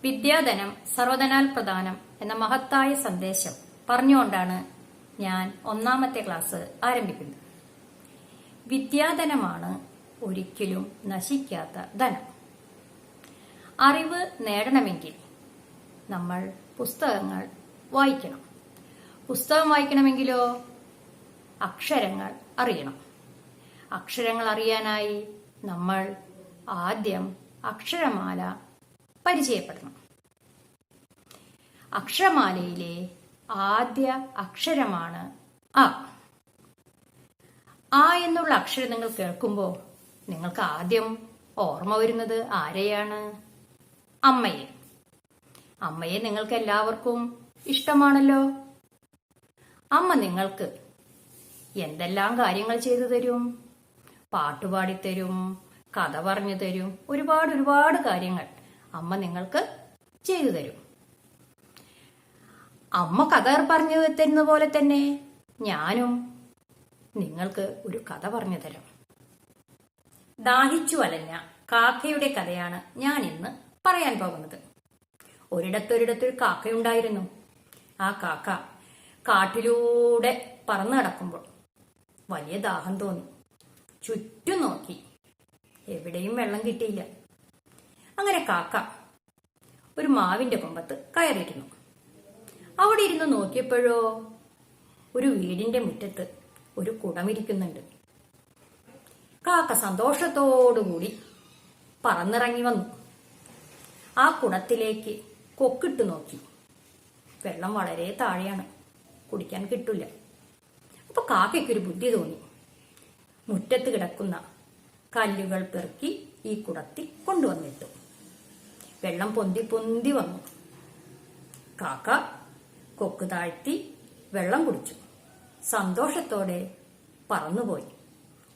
വിദ്യാധനം സർവധനാൽ പ്രധാനം എന്ന മഹത്തായ സന്ദേശം പറഞ്ഞുകൊണ്ടാണ് ഞാൻ ഒന്നാമത്തെ ക്ലാസ് ആരംഭിക്കുന്നത്. വിദ്യാധനമാണ് ഒരിക്കലും നശിക്കാത്ത ധനം. അറിവ് നേടണമെങ്കിൽ നമ്മൾ പുസ്തകങ്ങൾ വായിക്കണം. പുസ്തകം വായിക്കണമെങ്കിലോ അക്ഷരങ്ങൾ അറിയണം. അക്ഷരങ്ങൾ അറിയാനായി നമ്മൾ ആദ്യം അക്ഷരമാല പരിചയപ്പെടണം. അക്ഷരമാലയിലെ ആദ്യ അക്ഷരമാണ് അ. ആ എന്നുള്ള അക്ഷരം നിങ്ങൾ കേൾക്കുമ്പോൾ നിങ്ങൾക്ക് ആദ്യം ഓർമ്മ വരുന്നത് ആരെയാണ്? അമ്മയെ. അമ്മയെ നിങ്ങൾക്ക് എല്ലാവർക്കും ഇഷ്ടമാണല്ലോ. അമ്മ നിങ്ങൾക്ക് എന്തെല്ലാം കാര്യങ്ങൾ ചെയ്തു തരും? പാട്ടുപാടിത്തരും, കഥ പറഞ്ഞു തരും, ഒരുപാട് കാര്യങ്ങൾ അമ്മ നിങ്ങൾക്ക് ചെയ്തു തരും. അമ്മ കഥ പറഞ്ഞു തരുന്ന പോലെ തന്നെ ഞാനും നിങ്ങൾക്ക് ഒരു കഥ പറഞ്ഞു തരാം. ദാഹിച്ചു അലഞ്ഞ കാക്കയുടെ കഥയാണ് ഞാൻ ഇന്ന് പറയാൻ പോകുന്നത്. ഒരിടത്തൊരു കാക്കയുണ്ടായിരുന്നു. ആ കാക്ക കാട്ടിലൂടെ പറന്നു നടക്കുമ്പോൾ വലിയ ദാഹം തോന്നി. ചുറ്റും നോക്കി, എവിടെയും വെള്ളം കിട്ടിയില്ല. അങ്ങനെ കാക്ക ഒരു മാവിന്റെ കൊമ്പത്ത് കയറിയിരുന്നു. അവിടെ ഇരുന്ന് നോക്കിയപ്പോഴോ ഒരു വീടിന്റെ മുറ്റത്ത് ഒരു കുടമിരിക്കുന്നുണ്ട്. കാക്ക സന്തോഷത്തോടുകൂടി പറന്നിറങ്ങി വന്നു. ആ കുടത്തിലേക്ക് കൊക്കിട്ട് നോക്കി. വെള്ളം വളരെ താഴെയാണ്, കുടിക്കാൻ കിട്ടില്ല. അപ്പൊ കാക്കയ്ക്കൊരു ബുദ്ധി തോന്നി. മുറ്റത്ത് കിടക്കുന്ന കല്ലുകൾ പെറുക്കി ഈ കുടത്തിൽ കൊണ്ടുവന്നിട്ടു. വെള്ളം പൊന്തി വന്നു. കാക്ക കൊക്ക് താഴ്ത്തി വെള്ളം കുടിച്ചു. സന്തോഷത്തോടെ പറന്നുപോയി.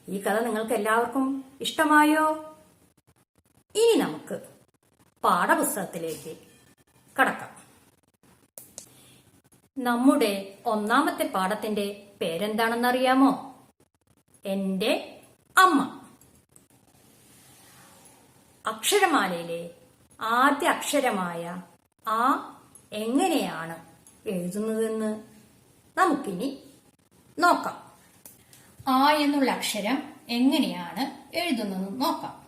ഈ കഥ നിങ്ങൾക്ക് എല്ലാവർക്കും ഇഷ്ടമായോ? ഇനി നമുക്ക് പാഠപുസ്തകത്തിലേക്ക് കടക്കാം. നമ്മുടെ ഒന്നാമത്തെ പാഠത്തിന്റെ പേരെന്താണെന്നറിയാമോ? എന്റെ അമ്മ. അക്ഷരമാലയിലെ ആദ്യ അക്ഷരമായ ആ എങ്ങനെയാണ് എഴുതുന്നതെന്ന് നമുക്കിനി നോക്കാം. ആ എന്നുള്ള അക്ഷരം എങ്ങനെയാണ് എഴുതുന്നതെന്ന് നോക്കാം.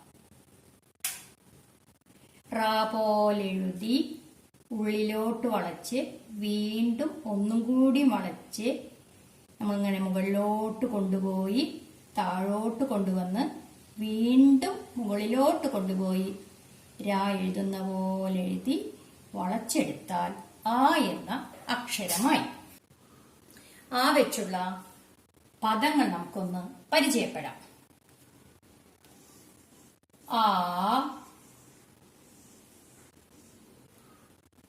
റാ പോലെഴുതി ഉള്ളിലോട്ട് വളച്ച് വീണ്ടും ഒന്നും കൂടി വളച്ച് നമ്മളിങ്ങനെ മുകളിലോട്ട് കൊണ്ടുപോയി താഴോട്ട് കൊണ്ടുവന്ന് വീണ്ടും മുകളിലോട്ട് കൊണ്ടുപോയി രാ എഴുതുന്ന പോലെ എഴുതി വളച്ചെടുത്താൽ ആ എന്ന അക്ഷരമായി. ആ വെച്ചുള്ള പദങ്ങൾ നമുക്കൊന്ന് പരിചയപ്പെടാം. ആ,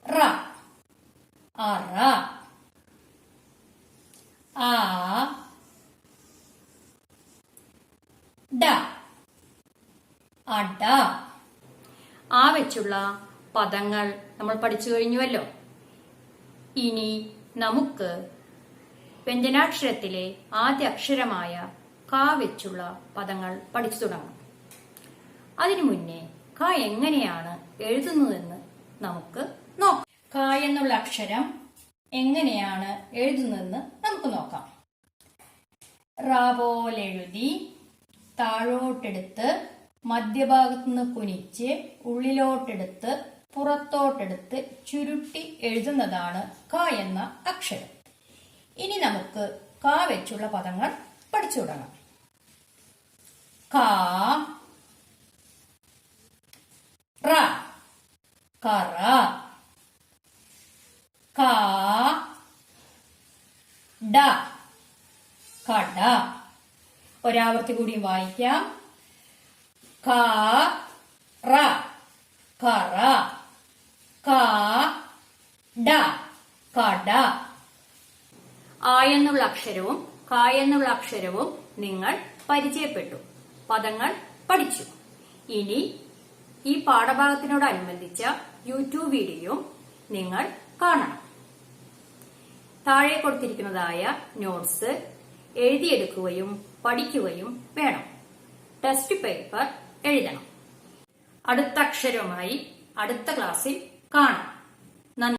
റ, അറ, ആ, ഡ, അട. ആ വെച്ചുള്ള പദങ്ങൾ നമ്മൾ പഠിച്ചു കഴിഞ്ഞുവല്ലോ. ഇനി നമുക്ക് വ്യഞ്ജനാക്ഷരത്തിലെ ആദ്യ അക്ഷരമായ ക വെച്ചുള്ള പദങ്ങൾ പഠിച്ചു തുടങ്ങാം. അതിനു മുന്നേ ക എങ്ങനെയാണ് എഴുതുന്നതെന്ന് നമുക്ക് നോക്കാം. ക എന്നുള്ള അക്ഷരം എങ്ങനെയാണ് എഴുതുന്നതെന്ന് നമുക്ക് നോക്കാം. റ പോലെ എഴുതി താഴോട്ടെടുത്ത് മധ്യഭാഗത്തുനിന്ന് കുനിച്ച് ഉള്ളിലോട്ടെടുത്ത് പുറത്തോട്ടെടുത്ത് ചുരുട്ടി എഴുതുന്നതാണ് ക എന്ന അക്ഷരം. ഇനി നമുക്ക് ക വെച്ചുള്ള പദങ്ങൾ പഠിച്ചു തുടങ്ങാം. ക, റ, കറ, ക, ഡ, കട. ഒരാവർത്തി കൂടി വായിക്കാം. ക, റ, കറ, ക, ഡ, കട. ആ എന്നുള്ള അക്ഷരവും ക എന്നുള്ള അക്ഷരവും നിങ്ങൾ പരിചയപ്പെട്ടു, പദങ്ങൾ പഠിച്ചു. ഇനി ഈ പാഠഭാഗത്തിനോടനുബന്ധിച്ച യൂട്യൂബ് വീഡിയോ നിങ്ങൾ കാണണം. താഴെ കൊടുത്തിരിക്കുന്നതായ നോട്ട്സ് എഴുതിയെടുക്കുകയും പഠിക്കുകയും വേണം. ടെസ്റ്റ് പേപ്പർ എഴുതണം. അടുത്ത അക്ഷരവുമായി അടുത്ത ക്ലാസ്സിൽ കാണാം.